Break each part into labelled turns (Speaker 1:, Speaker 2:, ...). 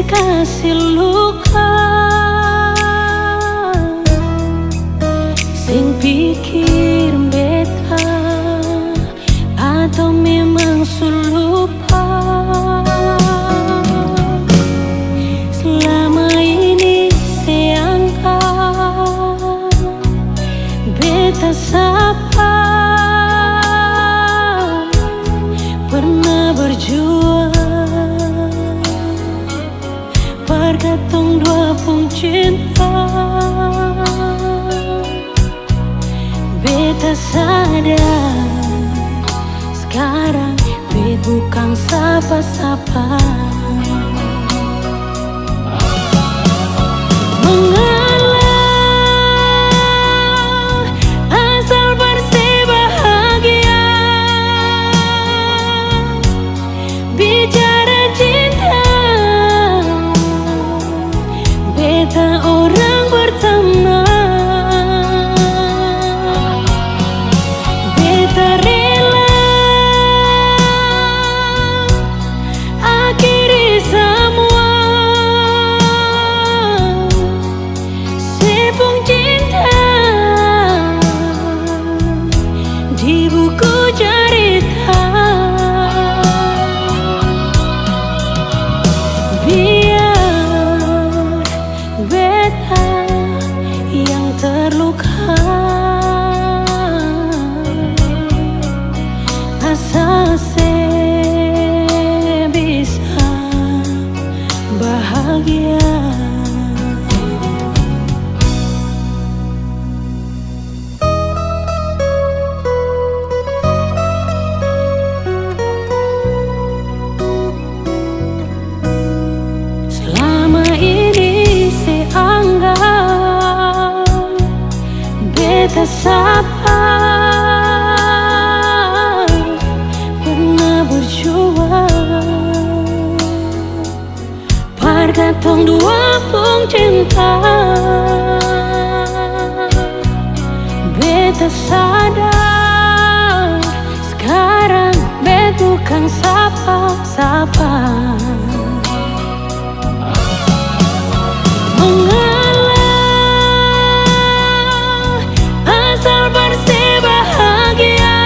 Speaker 1: kasih luka sing pikir beta atau memang sulupa. Selama ini seangka beta sapa pernah berjuang bergantung dua pung cinta. Beta sadar sekarang beta bukan sapa-sapa. Mengalah asal bersih bahagia, bicara cinta beta orang pertama. Beta rela akhiri semua sepung cinta di buku cerita. Biar beta yang terluka asal se bisa bahagia. Selama ini seanggap beta sapa pernah berjuang bergantung dua pung cinta. Beta sadar sekarang beta bukan sapa-sapa. Mengalah asal bersih bahagia,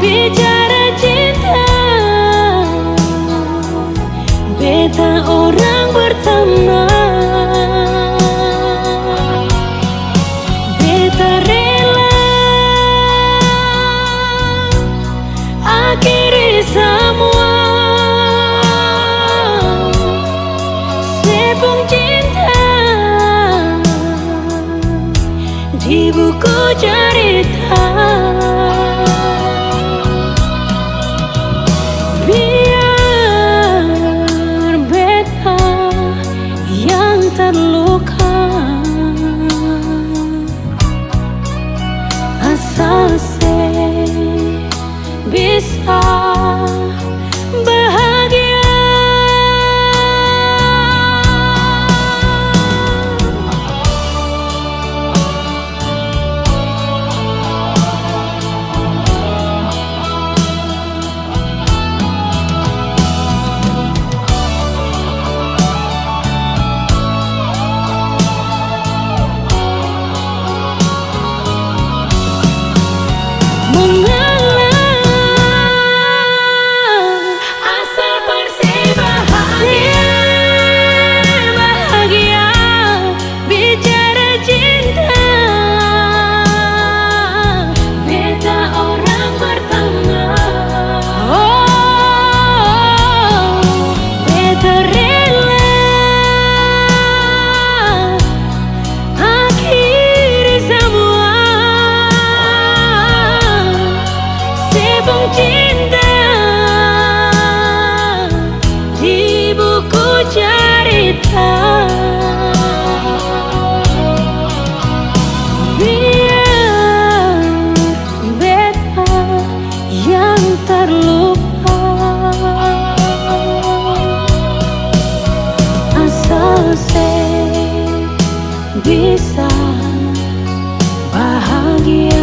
Speaker 1: bicara cinta beta orang pertama. Beta rela akhiri semua sepung cinta di buku cerita. Biar beta yang terluka asal se bisa bahagia. Cinta di buku cerita. Biar beta yang terlupa asal se bisa bahagia.